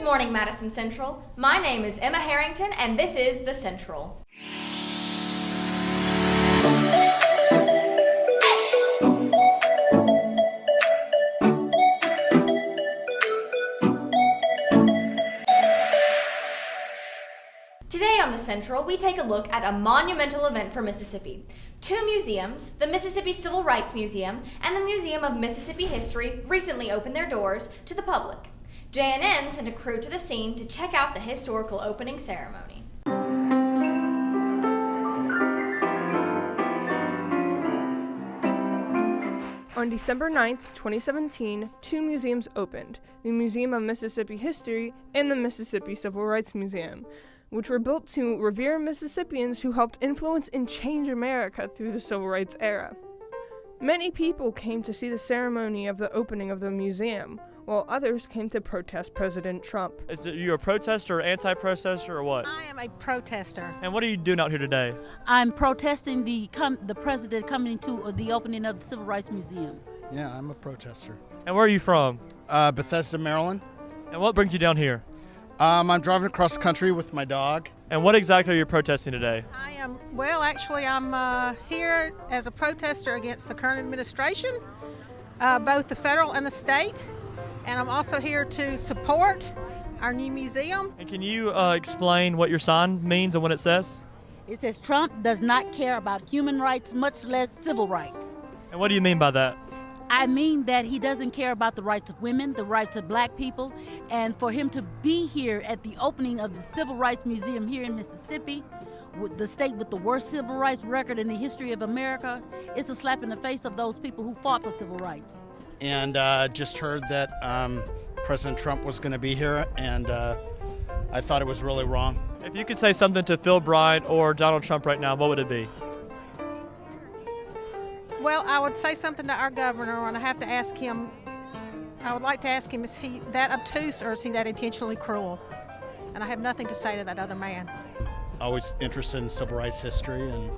morning, Madison Central. My name is Emma Harrington, and this is The Central. Today on The Central, we take a look at a monumental event for Mississippi. Two museums, the Mississippi Civil Rights Museum and the Museum of Mississippi History, recently opened their doors to the public. JNN sent a crew to the scene to check out the historical opening ceremony. On December 9th, 2017, two museums opened, the Museum of Mississippi History and the Mississippi Civil Rights Museum, which were built to revere Mississippians who helped influence and change America through the Civil Rights era. Many people came to see the ceremony of the opening of the museum, while others came to protest President Trump. Are you a protester, anti-protester, or what? I am a protester. And what are you doing out here today? I'm protesting the president coming to the opening of the Civil Rights Museum. Yeah, I'm a protester. And where are you from? Bethesda, Maryland. And what brings you down here? I'm driving across the country with my dog. And what exactly are you protesting today? I'm here as a protester against the current administration, both the federal and the state. And I'm also here to support our new museum. And can you explain what your sign means and what it says? It says Trump does not care about human rights, much less civil rights. And what do you mean by that? I mean that he doesn't care about the rights of women, the rights of black people, and for him to be here at the opening of the Civil Rights Museum here in Mississippi, with the state with the worst civil rights record in the history of America, it's a slap in the face of those people who fought for civil rights. And just heard that President Trump was going to be here, and I thought it was really wrong. If you could say something to Phil Bryant or Donald Trump right now, what would it be? Well, I would say something to our governor, and I have to ask him, I would like to ask him, is he that obtuse or is he that intentionally cruel? And I have nothing to say to that other man. Always interested in civil rights history, and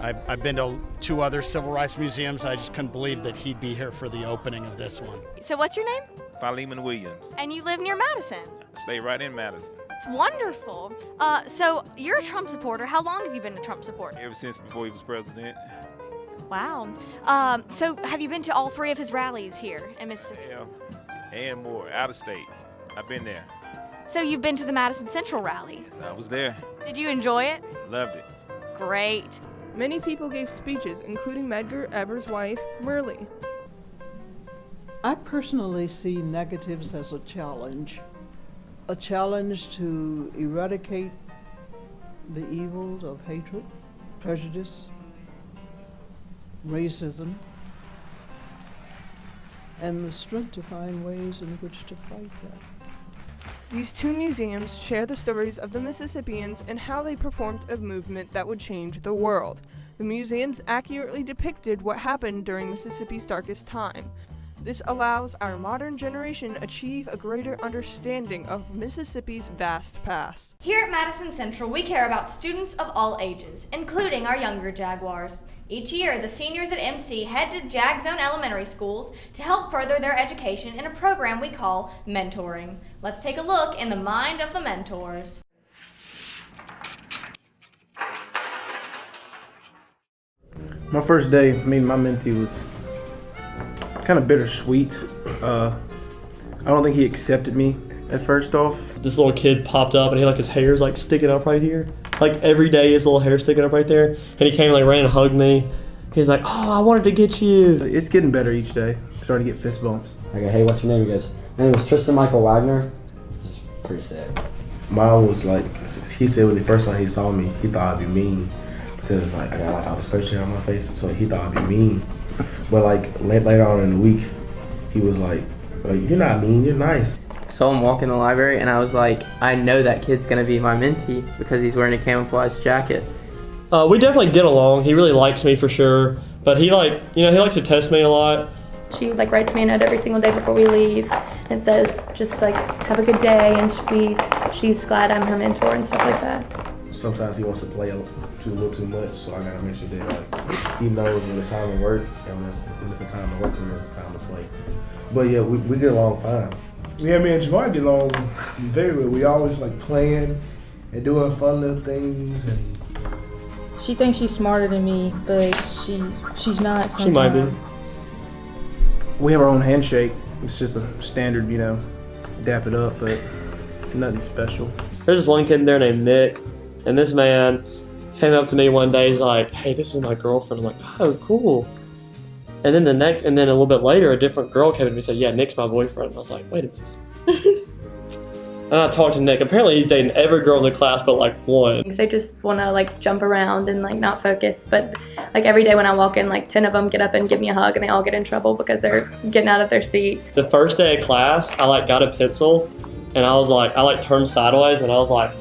I've been to two other civil rights museums. I just couldn't believe that he'd be here for the opening of this one. So what's your name? Philemon Williams. And you live near Madison. Stay right in Madison. It's wonderful. So you're a Trump supporter. How long have you been a Trump supporter? Ever since before he was president. Wow. So have you been to all three of his rallies here in Mississippi? Yeah, and more, out of state. I've been there. So you've been to the Madison Central rally. Yes, I was there. Did you enjoy it? Loved it. Great. Many people gave speeches, including Medgar Evers' wife, Merle. I personally see negatives as a challenge to eradicate the evils of hatred, prejudice, racism, and the strength to find ways in which to fight that. These two museums share the stories of the Mississippians and how they performed a movement that would change the world. The museums accurately depicted what happened during Mississippi's darkest time. This allows our modern generation achieve a greater understanding of Mississippi's vast past. Here at Madison Central, we care about students of all ages, including our younger Jaguars. Each year, the seniors at MC head to Jag Zone elementary schools to help further their education in a program we call mentoring. Let's take a look in the mind of the mentors. My first day meeting my mentee was kind of bittersweet. I don't think he accepted me at first off. This little kid popped up and his hair's sticking up right here. Every day his little hair sticking up right there. And he came ran and hugged me. He's like, oh, I wanted to get you. It's getting better each day. I'm starting to get fist bumps. Okay, hey, what's your name? He goes, my name is Tristan Michael Wagner. This is pretty sick. Mine was he said when the first time he saw me, he thought I'd be mean. Because I got all this facial hair on my face, so he thought I'd be mean. But later on in the week, he was like, you're not mean, you're nice. So I'm walking the library and I was like, I know that kid's gonna be my mentee because he's wearing a camouflage jacket. We definitely get along. He really likes me for sure. But he likes to test me a lot. She writes me a note every single day before we leave and says just have a good day, and she's glad I'm her mentor and stuff like that. Sometimes he wants to play a little too much, so I gotta make sure that he knows when it's time to work and when it's a time to work and when it's time to play. But yeah, we get along fine. Yeah, me and Jaguar get along very well. We always like playing and doing fun little things. And she thinks she's smarter than me, but she's not. Sometimes. She might be. We have our own handshake. It's just a standard, dap it up, but nothing special. There's this one kid in there named Nick, and this man came up to me one day. He's like, "Hey, this is my girlfriend." I'm like, "Oh, cool." And then a little bit later, a different girl came to me and said, "Yeah, Nick's my boyfriend." And I was like, "Wait a minute." And I talked to Nick. Apparently, he's dating every girl in the class but like one. They just want to like jump around and like not focus. But like every day when I walk in, like 10 of them get up and give me a hug, and they all get in trouble because they're getting out of their seat. The first day of class, I like got a pencil, and I was like, I like turned sideways, and I was like,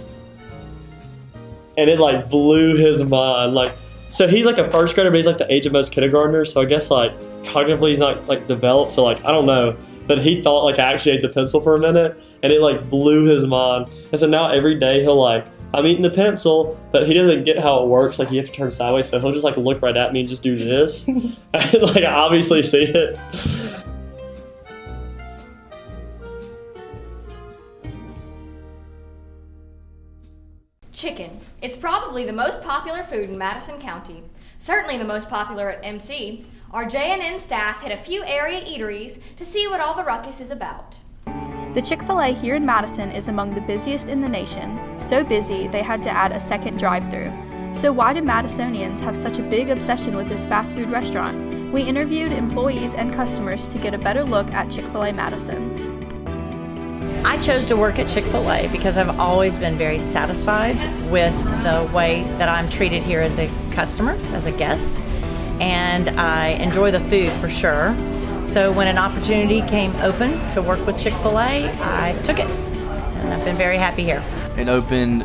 and it like blew his mind. Like, so he's like a first grader, but he's like the age of most kindergartners. So I guess like cognitively he's not like developed. So like I don't know, but he thought like I actually ate the pencil for a minute, and it like blew his mind. And so now every day he'll like, I'm eating the pencil, but he doesn't get how it works. Like you have to turn sideways, so he'll just like look right at me and just do this. And like I obviously see it. Chicken. It's probably the most popular food in Madison County. Certainly the most popular at MC. Our JNN staff hit a few area eateries to see what all the ruckus is about. The ChickfilA here in Madison is among the busiest in the nation. So busy, they had to add a second drive-thru. So why do Madisonians have such a big obsession with this fast food restaurant? We interviewed employees and customers to get a better look at ChickfilA Madison. I chose to work at ChickfilA because I've always been very satisfied with the way that I'm treated here as a customer, as a guest, and I enjoy the food for sure. So when an opportunity came open to work with ChickfilA, I took it, and I've been very happy here. It opened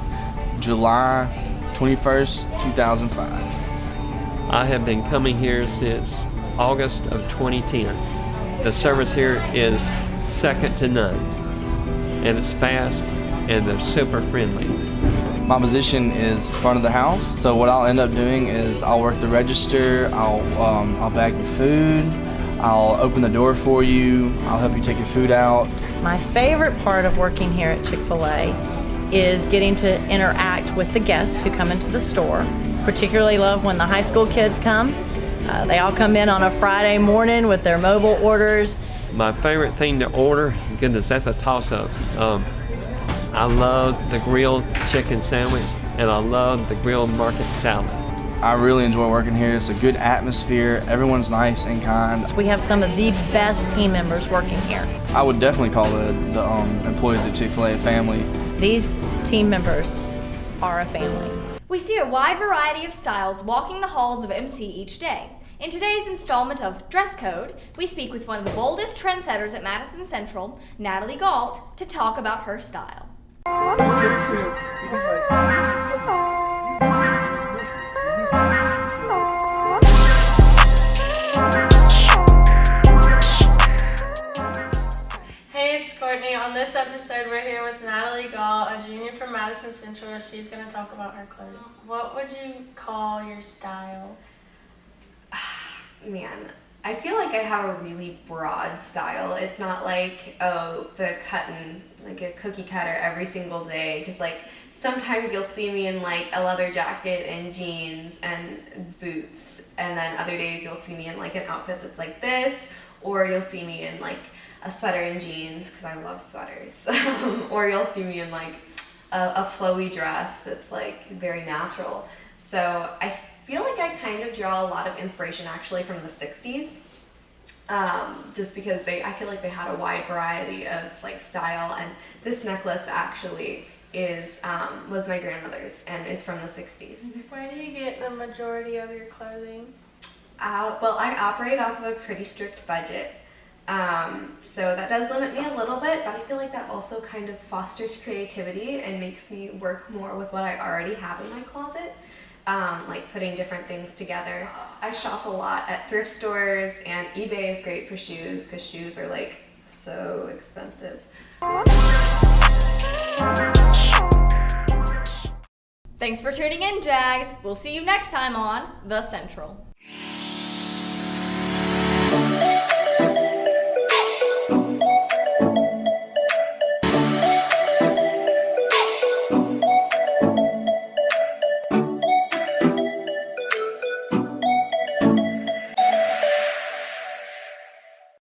July 21st, 2005. I have been coming here since August of 2010. The service here is second to none, and it's fast, and they're super friendly. My position is front of the house, so what I'll end up doing is I'll work the register, I'll bag your food, I'll open the door for you, I'll help you take your food out. My favorite part of working here at ChickfilA is getting to interact with the guests who come into the store. Particularly love when the high school kids come. They all come in on a Friday morning with their mobile orders. My favorite thing to order, goodness, that's a toss-up. I love the grilled chicken sandwich, and I love the grilled market salad. I really enjoy working here. It's a good atmosphere. Everyone's nice and kind. We have some of the best team members working here. I would definitely call the employees at ChickfilA a family. These team members are a family. We see a wide variety of styles walking the halls of MC each day. In today's installment of Dress Code, we speak with one of the boldest trendsetters at Madison Central, Natalie Galt, to talk about her style. Hey, it's Courtney. On this episode, we're here with Natalie Galt, a junior from Madison Central. She's going to talk about her clothing. What would you call your style? Man, I feel like I have a really broad style. It's not like, oh, the cutting, like a cookie cutter every single day. Because like sometimes you'll see me in like a leather jacket and jeans and boots. And then other days you'll see me in like an outfit that's like this. Or you'll see me in like a sweater and jeans because I love sweaters. Or you'll see me in like a flowy dress that's like very natural. So I feel like I kind of draw a lot of inspiration actually from the 60s, just because I feel like they had a wide variety of like style, and this necklace actually was my grandmother's and is from the 60s. Where do you get the majority of your clothing? Well, I operate off of a pretty strict budget, so that does limit me a little bit, but I feel like that also kind of fosters creativity and makes me work more with what I already have in my closet. Like putting different things together. I shop a lot at thrift stores, and eBay is great for shoes because shoes are like so expensive. Thanks for tuning in, Jags. We'll see you next time on The Central.